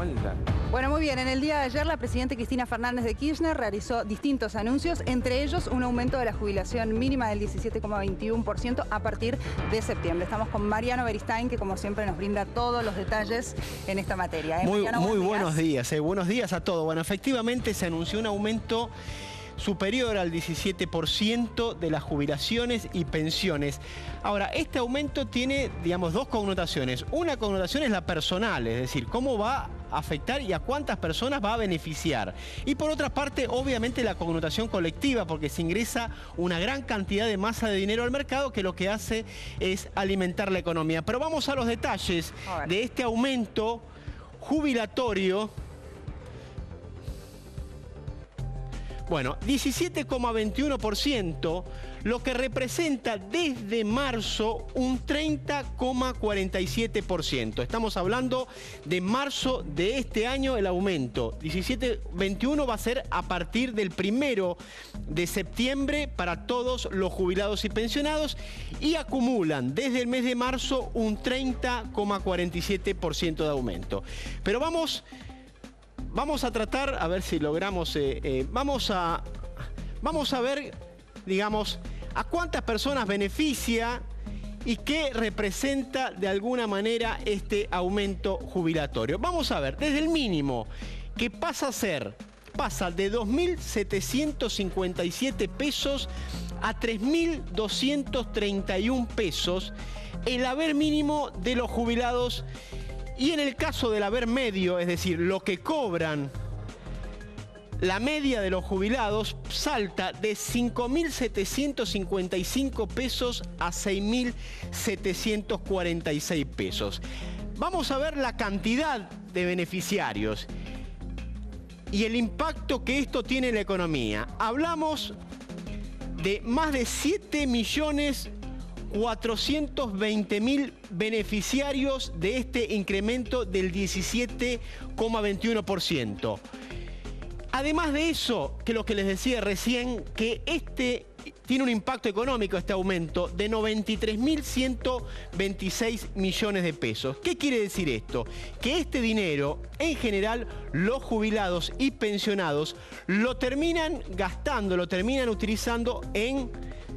cuenta. Bueno, muy bien. En el día de ayer, la presidenta Cristina Fernández de Kirchner realizó distintos anuncios, entre ellos un aumento de la jubilación mínima del 17,21% a partir de septiembre. Estamos con Mariano Beristain, que como siempre nos brinda todos los detalles en esta materia. Mariano, muy buenos días. Buenos días a todos. Bueno, efectivamente se anunció un aumento superior al 17% de las jubilaciones y pensiones. Ahora, este aumento tiene, digamos, dos connotaciones. Una connotación es la personal, es decir, cómo va a afectar y a cuántas personas va a beneficiar. Y por otra parte, obviamente, la connotación colectiva, porque se ingresa una gran cantidad de masa de dinero al mercado que lo que hace es alimentar la economía. Pero vamos a los detalles de este aumento jubilatorio. Bueno, 17,21%, lo que representa desde marzo un 30,47%. Estamos hablando de marzo de este año el aumento. 17,21 va a ser a partir del 1 de septiembre para todos los jubilados y pensionados y acumulan desde el mes de marzo un 30,47% de aumento. Pero vamos a tratar, a ver si logramos, vamos a ver, digamos, a cuántas personas beneficia y qué representa de alguna manera este aumento jubilatorio. Vamos a ver, desde el mínimo, que pasa de 2.757 pesos a 3.231 pesos, el haber mínimo de los jubilados. Y en el caso del haber medio, es decir, lo que cobran, la media de los jubilados salta de 5.755 pesos a 6.746 pesos. Vamos a ver la cantidad de beneficiarios y el impacto que esto tiene en la economía. Hablamos de más de 7.420.000 beneficiarios de este incremento del 17,21%. Además de eso, que lo que les decía recién, que este tiene un impacto económico, este aumento, de 93.126 millones de pesos. ¿Qué quiere decir esto? Que este dinero, en general, los jubilados y pensionados lo terminan gastando, lo terminan utilizando en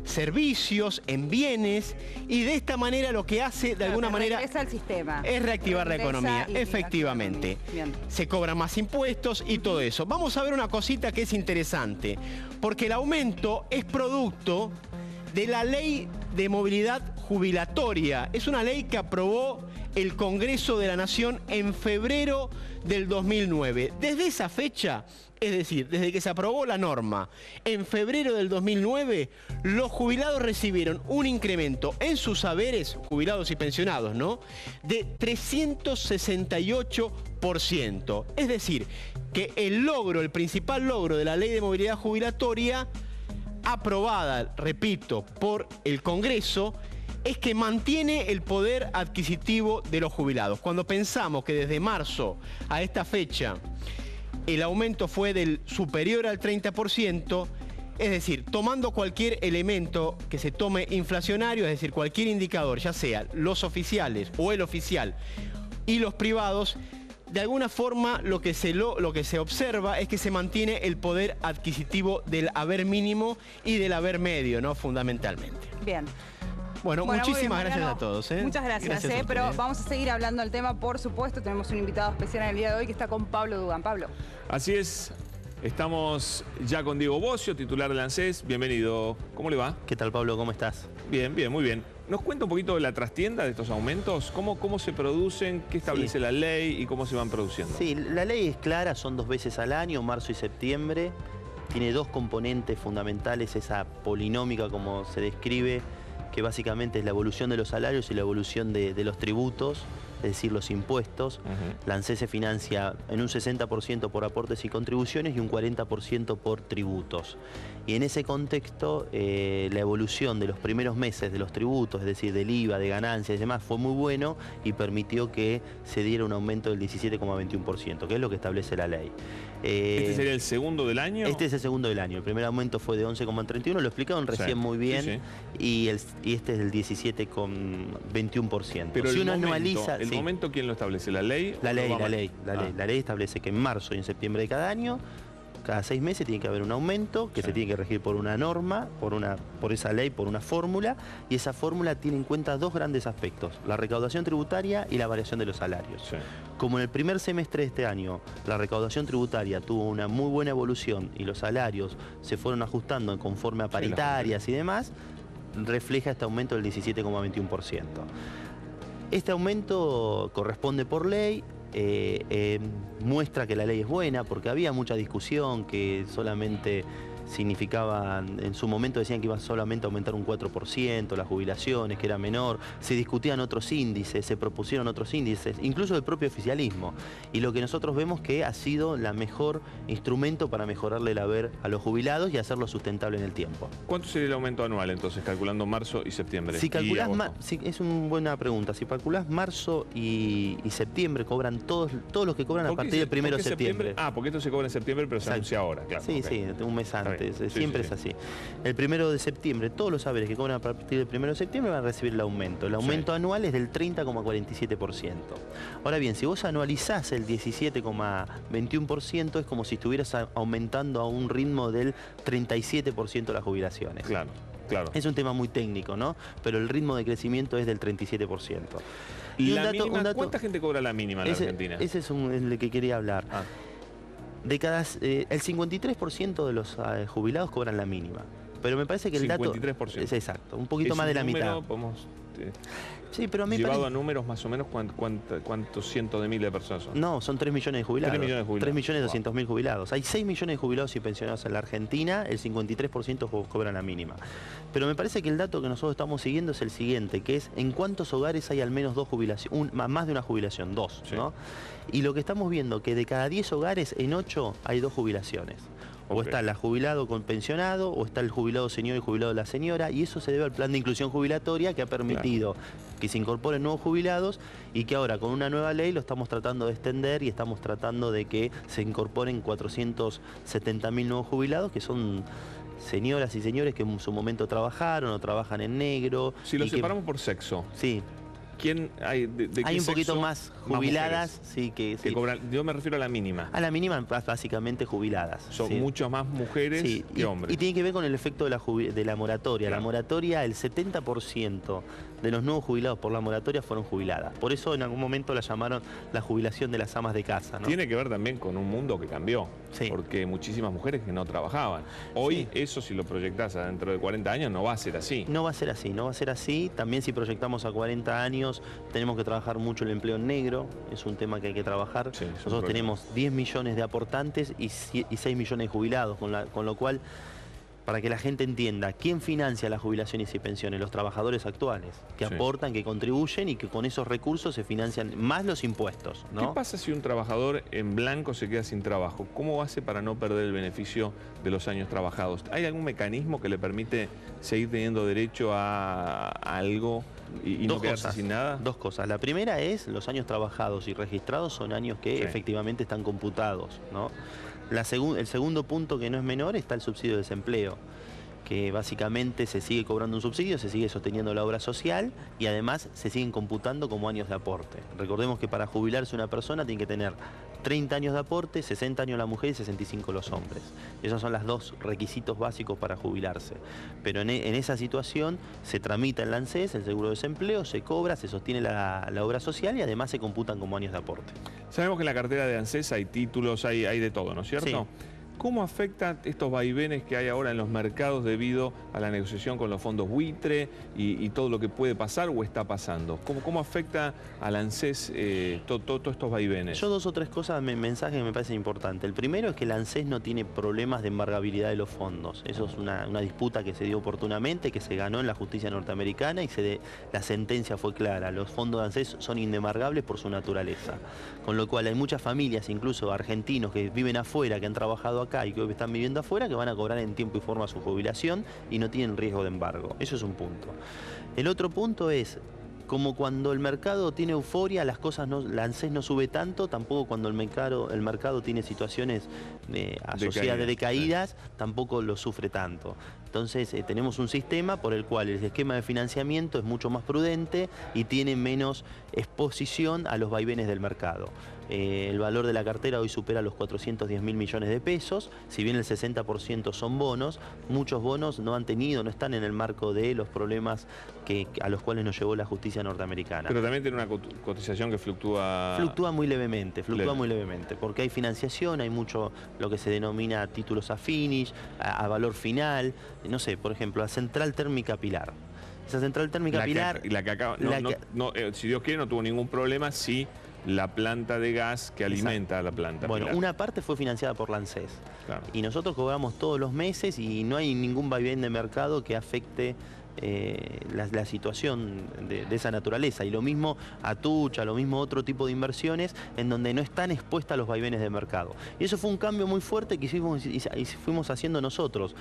servicios, en bienes, y de esta manera lo que hace de alguna manera al sistema. Es reactivar la economía, efectivamente. Se cobran más impuestos y todo eso. Vamos a ver una cosita que es interesante, porque el aumento es producto de la Ley de Movilidad Jubilatoria. Es una ley que aprobó el Congreso de la Nación en febrero del 2009. Desde esa fecha, es decir, desde que se aprobó la norma, en febrero del 2009, los jubilados recibieron un incremento en sus saberes, jubilados y pensionados, ¿no?, de 368%. Es decir, que el principal logro de la Ley de Movilidad Jubilatoria, aprobada, repito, por el Congreso, es que mantiene el poder adquisitivo de los jubilados. Cuando pensamos que desde marzo a esta fecha el aumento fue del superior al 30%, es decir, tomando cualquier elemento que se tome inflacionario, es decir, cualquier indicador, ya sea los oficiales o el oficial y los privados, de alguna forma lo que se observa es que se mantiene el poder adquisitivo del haber mínimo y del haber medio, ¿no?, fundamentalmente. Bien. Bueno, muchísimas gracias a todos. Muchas gracias, pero vamos a seguir hablando del tema, por supuesto. Tenemos un invitado especial en el día de hoy que está con Pablo Dugan. Pablo. Así es, estamos ya con Diego Bocio, titular del ANSES. Bienvenido. ¿Cómo le va? ¿Qué tal, Pablo? ¿Cómo estás? Bien, bien, muy bien. ¿Nos cuenta un poquito de la trastienda de estos aumentos? ¿Cómo se producen? ¿Qué establece la ley y cómo se van produciendo? Sí, la ley es clara, son 2 veces al año, marzo y septiembre. Tiene 2 componentes fundamentales, esa polinómica como se describe, que básicamente es la evolución de los salarios y la evolución de los tributos, es decir, los impuestos. La ANSES se financia en un 60% por aportes y contribuciones y un 40% por tributos. Y en ese contexto, la evolución de los primeros meses de los tributos, es decir, del IVA, de ganancias y demás, fue muy bueno y permitió que se diera un aumento del 17,21%, que es lo que establece la ley. ¿Este sería el segundo del año? Este es el segundo del año. El primer aumento fue de 11,31, lo explicaron recién muy bien, y este es del 17,21%. Pero si el uno momento, analiza... el Sí. momento quién lo establece? ¿La ley? La ley Ah. establece que en marzo y en septiembre de cada año, cada 6 meses tiene que haber un aumento que Sí. se tiene que regir por una norma, por esa ley, por una fórmula, y esa fórmula tiene en cuenta dos grandes aspectos: la recaudación tributaria y la variación de los salarios. Sí. Como en el primer semestre de este año la recaudación tributaria tuvo una muy buena evolución y los salarios se fueron ajustando conforme a paritarias y demás, refleja este aumento del 17,21%. Este aumento corresponde por ley. Muestra que la ley es buena, porque había mucha discusión que solamente significaban, en su momento decían que iba solamente a aumentar un 4% las jubilaciones, que era menor, se discutían otros índices, se propusieron otros índices, incluso del propio oficialismo, y lo que nosotros vemos que ha sido la mejor instrumento para mejorarle el haber a los jubilados y hacerlo sustentable en el tiempo. ¿Cuánto sería el aumento anual entonces, calculando marzo y septiembre? Si calculás, y agosto? es una buena pregunta, si calculás marzo y septiembre, cobran todos los que cobran a ¿Por qué partir del 1 de por qué septiembre. Ah, porque esto se cobra en septiembre, pero se Exacto. anuncia ahora, claro. Sí, ok. sí, un mes Está antes, bien. Sí, siempre sí, es así. El 1 de septiembre, todos los saberes que cobran a partir del 1 de septiembre van a recibir el aumento. El aumento anual es del 30,47%. Ahora bien, si vos anualizás el 17,21%, es como si estuvieras aumentando a un ritmo del 37% las jubilaciones. Claro, claro. Es un tema muy técnico, ¿no? Pero el ritmo de crecimiento es del 37%. Y La mínima, ¿cuánta gente cobra la mínima en la Argentina? Ese es el que quería hablar. Ah. El 53% de los jubilados cobran la mínima. Pero me parece que el dato... 53%. Es exacto, un poquito ¿Es más de un la número, mitad. podemos, Sí, pero a mí llevado parece... a números más o menos, ¿cuántos cientos de miles de personas son? No, son 3 millones de jubilados. 3 millones de jubilados. 3.200.000 jubilados. Hay 6 millones de jubilados y pensionados en la Argentina, el 53% cobran la mínima. Pero me parece que el dato que nosotros estamos siguiendo es el siguiente, que es en cuántos hogares hay al menos dos jubilaciones, más de una jubilación, dos, Sí. ¿no? Y lo que estamos viendo, que de cada 10 hogares, en 8 hay dos jubilaciones. O Ok. está el jubilado con pensionado, o está el jubilado señor y jubilado la señora, y eso se debe al plan de inclusión jubilatoria que ha permitido que se incorporen nuevos jubilados y que ahora con una nueva ley lo estamos tratando de extender y estamos tratando de que se incorporen 470.000 nuevos jubilados, que son señoras y señores que en su momento trabajaron o trabajan en negro. Si lo y que- separamos por sexo, Sí, ¿quién hay de qué hay un poquito sexo más jubiladas, mujeres sí, que que sí. cobran? Yo me refiero a la mínima. A la mínima, básicamente jubiladas. Son sí. muchas más mujeres Sí, que hombres. y tiene que ver con el efecto de la moratoria. Claro. La moratoria, el 70% de los nuevos jubilados por la moratoria fueron jubiladas. Por eso en algún momento la llamaron la jubilación de las amas de casa, ¿no? Tiene que ver también con un mundo que cambió, Sí. porque muchísimas mujeres que no trabajaban. Hoy Sí. eso, si lo proyectás a dentro de 40 años, no va a ser así. No va a ser así, no va a ser así. También si proyectamos a 40 años, tenemos que trabajar mucho el empleo en negro. Es un tema que hay que trabajar. Sí, es un Nosotros problema. tenemos 10 millones de aportantes y 6 millones de jubilados, con lo cual, para que la gente entienda, ¿quién financia las jubilaciones y pensiones? Los trabajadores actuales, que Sí. aportan, que contribuyen y que con esos recursos se financian más los impuestos, ¿Qué ¿no? pasa si un trabajador en blanco se queda sin trabajo? ¿Cómo hace para no perder el beneficio de los años trabajados? ¿Hay algún mecanismo que le permite seguir teniendo derecho a algo y no Dos quedarse cosas, sin nada? Dos cosas. La primera es, los años trabajados y registrados son años que Sí. efectivamente están computados, ¿no? El segundo punto, que no es menor, está el subsidio de desempleo, que básicamente se sigue cobrando un subsidio, se sigue sosteniendo la obra social y además se siguen computando como años de aporte. Recordemos que para jubilarse una persona tiene que tener 30 años de aporte, 60 años la mujer y 65 los hombres. Esos son los dos requisitos básicos para jubilarse. Pero en esa situación se tramita el ANSES, el seguro de desempleo, se cobra, se sostiene la obra social y además se computan como años de aporte. Sabemos que en la cartera de ANSES hay títulos, hay de todo, ¿no es cierto? Sí. ¿Cómo afectan estos vaivenes que hay ahora en los mercados debido a la negociación con los fondos buitre y todo lo que puede pasar o está pasando? ¿Cómo afecta al ANSES todos estos vaivenes? Yo dos o tres cosas, mensajes que me parecen importantes. El primero es que el ANSES no tiene problemas de embargabilidad de los fondos. Eso es una disputa que se dio oportunamente, que se ganó en la justicia norteamericana y la sentencia fue clara. Los fondos de ANSES son inembargables por su naturaleza. Con lo cual hay muchas familias, incluso argentinos que viven afuera, que han trabajado acá y que hoy están viviendo afuera, que van a cobrar en tiempo y forma su jubilación y no tienen riesgo de embargo. Eso es un punto. El otro punto es, como cuando el mercado tiene euforia, la ANSES no sube tanto, tampoco cuando el mercado tiene situaciones asociadas de decaídas, tampoco lo sufre tanto. Entonces tenemos un sistema por el cual el esquema de financiamiento es mucho más prudente y tiene menos exposición a los vaivenes del mercado. El valor de la cartera hoy supera los 410.000 millones de pesos, si bien el 60% son bonos, muchos bonos no están en el marco de los problemas a los cuales nos llevó la justicia norteamericana. Pero también tiene una cotización que fluctúa... Fluctúa muy levemente, porque hay financiación, hay mucho lo que se denomina títulos a finish, a valor final, no sé, por ejemplo, la central térmica Pilar. Esa central térmica Pilar... si Dios quiere no tuvo ningún problema, sí. La planta de gas que alimenta a la planta. Bueno, Pilar. una parte fue financiada por la ANSES. Claro. Y nosotros cobramos todos los meses y no hay ningún vaivén de mercado que afecte la situación de esa naturaleza. Y lo mismo Atucha, lo mismo otro tipo de inversiones en donde no están expuestas a los vaivenes de mercado. Y eso fue un cambio muy fuerte que fuimos haciendo nosotros.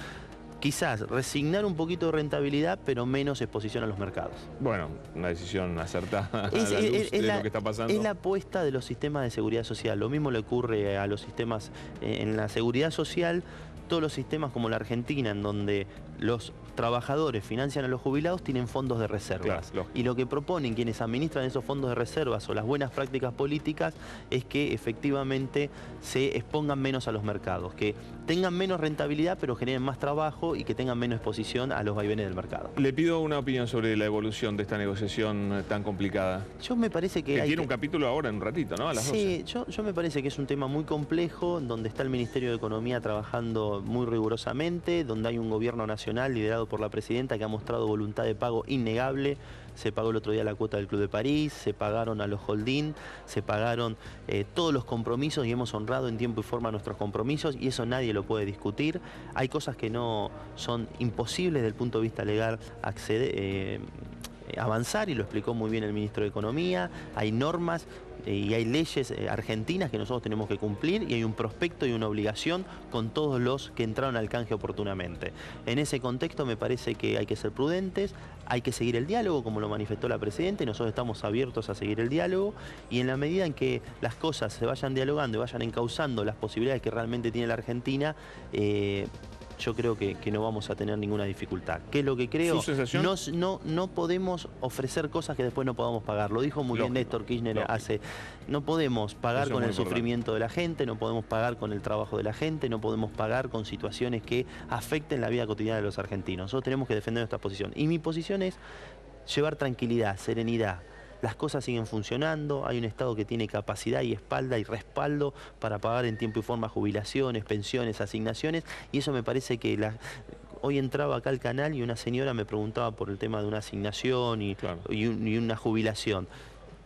Quizás resignar un poquito de rentabilidad, pero menos exposición a los mercados. Bueno, una decisión acertada a la luz de lo que está pasando. Es la apuesta de los sistemas de seguridad social. Lo mismo le ocurre a los sistemas en la seguridad social. Todos los sistemas como la Argentina, en donde los trabajadores financian a los jubilados, tienen fondos de reservas. Claro, y lo que proponen quienes administran esos fondos de reservas o las buenas prácticas políticas es que efectivamente se expongan menos a los mercados, que tengan menos rentabilidad pero generen más trabajo y que tengan menos exposición a los vaivenes del mercado. Le pido una opinión sobre la evolución de esta negociación tan complicada. Yo me parece que tiene un capítulo ahora en un ratito, ¿no? A las 12. Sí, yo me parece que es un tema muy complejo, donde está el Ministerio de Economía trabajando muy rigurosamente, donde hay un gobierno nacional liderado por la presidenta que ha mostrado voluntad de pago innegable. Se pagó el otro día la cuota del Club de París, se pagaron a los holding, se pagaron todos los compromisos y hemos honrado en tiempo y forma nuestros compromisos y eso nadie lo puede discutir. Hay cosas que no son imposibles desde el punto de vista legal avanzar y lo explicó muy bien el ministro de Economía. Hay normas y hay leyes argentinas que nosotros tenemos que cumplir y hay un prospecto y una obligación con todos los que entraron al canje oportunamente. En ese contexto me parece que hay que ser prudentes, hay que seguir el diálogo como lo manifestó la presidenta y nosotros estamos abiertos a seguir el diálogo y en la medida en que las cosas se vayan dialogando y vayan encauzando las posibilidades que realmente tiene la Argentina, yo creo que no vamos a tener ninguna dificultad. ¿Qué es lo que creo? ¿Su sensación? No podemos ofrecer cosas que después no podamos pagar. Lo dijo muy bien Néstor Kirchner hace... No podemos pagar con el sufrimiento de la gente, no podemos pagar con el trabajo de la gente, no podemos pagar con situaciones que afecten la vida cotidiana de los argentinos. Nosotros tenemos que defender nuestra posición. Y mi posición es llevar tranquilidad, serenidad. Las cosas siguen funcionando, hay un Estado que tiene capacidad y espalda y respaldo para pagar en tiempo y forma jubilaciones, pensiones, asignaciones, y eso me parece que hoy entraba acá al canal y una señora me preguntaba por el tema de una asignación y una jubilación.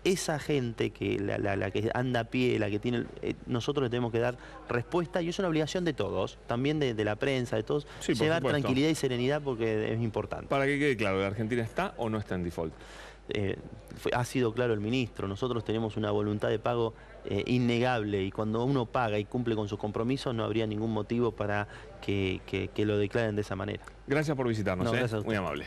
Esa gente, la que anda a pie, la que tiene... nosotros le tenemos que dar respuesta y es una obligación de todos, también de la prensa, de todos, llevar tranquilidad y serenidad porque es importante. Para que quede claro, ¿la Argentina está o no está en default? Ha sido claro el ministro, nosotros tenemos una voluntad de pago innegable y cuando uno paga y cumple con sus compromisos no habría ningún motivo para que lo declaren de esa manera. Gracias por visitarnos, gracias a usted. Muy amable.